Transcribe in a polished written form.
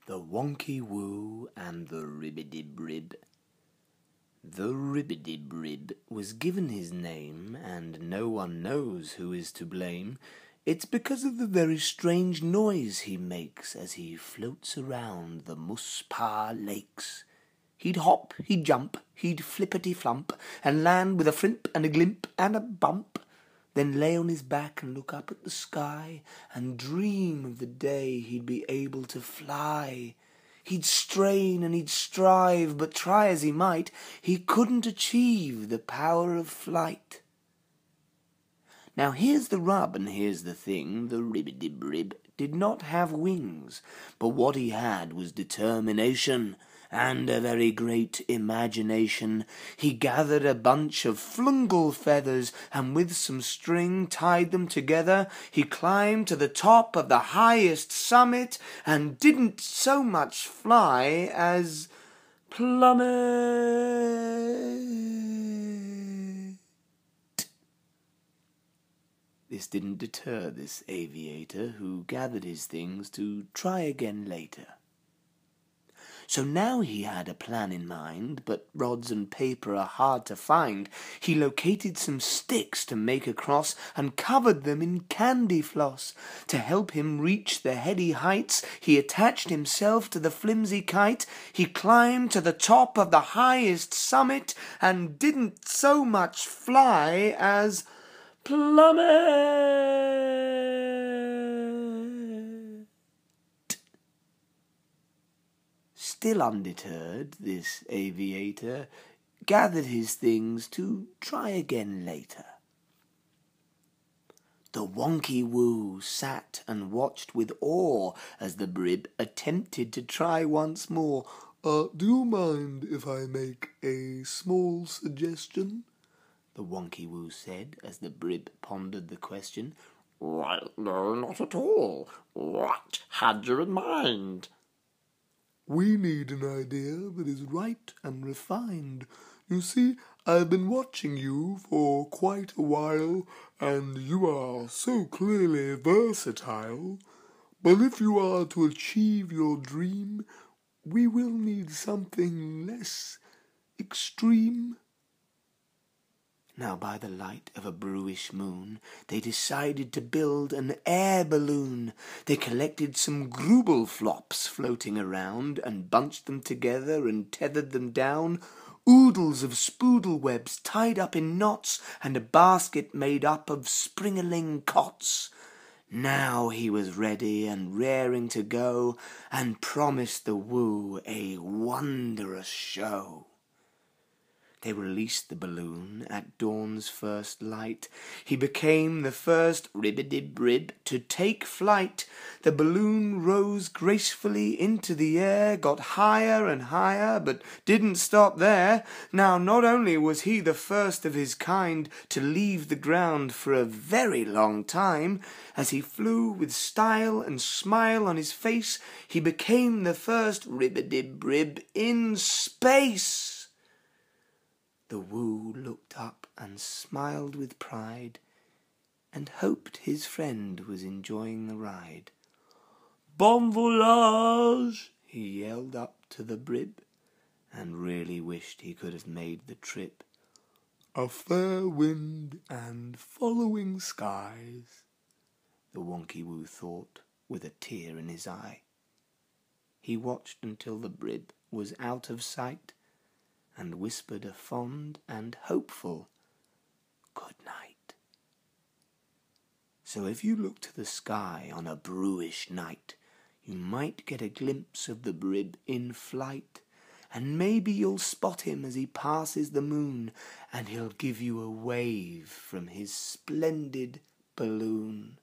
The WonkyWoo and the Ribbidib Bribb. The Ribbidib Bribb was given his name, and no one knows who is to blame. It's because of the very strange noise he makes as he floats around the Muspah Lakes. He'd hop, he'd jump, he'd flippity-flump, and land with a flimp and a glimp and a bump, then lay on his back and look up at the sky and dream of the day he'd be able to fly. He'd strain and he'd strive, but try as he might, he couldn't achieve the power of flight. Now here's the rub and here's the thing, the Ribbidib Bribb did not have wings, but what he had was determination and a very great imagination. He gathered a bunch of flungal feathers, and with some string tied them together. He climbed to the top of the highest summit, and didn't so much fly as plummet. This didn't deter this aviator, who gathered his things to try again later. So now he had a plan in mind, but rods and paper are hard to find. He located some sticks to make a cross and covered them in candy floss. To help him reach the heady heights, he attached himself to the flimsy kite. He climbed to the top of the highest summit and didn't so much fly as plummet. Still undeterred, this aviator gathered his things to try again later. The WonkyWoo sat and watched with awe as the Bribb attempted to try once more. Do you mind if I make a small suggestion? The WonkyWoo said as the Bribb pondered the question. Why, no, not at all. What had you in mind? We need an idea that is right and refined. You see, I've been watching you for quite a while, and you are so clearly versatile. But if you are to achieve your dream, we will need something less extreme. Now by the light of a bluish moon, they decided to build an air balloon. They collected some grubel flops floating around and bunched them together and tethered them down. Oodles of spoodle webs tied up in knots and a basket made up of springerling cots. Now he was ready and raring to go and promised the Woo a wondrous show. They released the balloon at dawn's first light. He became the first Ribbidib Bribb to take flight. The balloon rose gracefully into the air, got higher and higher, but didn't stop there. Now not only was he the first of his kind to leave the ground for a very long time, as he flew with style and smile on his face, he became the first Ribbidib Bribb in space. The Woo looked up and smiled with pride, and hoped his friend was enjoying the ride. Bon voyage! He yelled up to the Bribb, and really wished he could have made the trip. A fair wind and following skies, the WonkyWoo thought, with a tear in his eye. He watched until the Bribb was out of sight, and whispered a fond and hopeful good night. So if you look to the sky on a bluish night, you might get a glimpse of the Bribb in flight, and maybe you'll spot him as he passes the moon, and he'll give you a wave from his splendid balloon.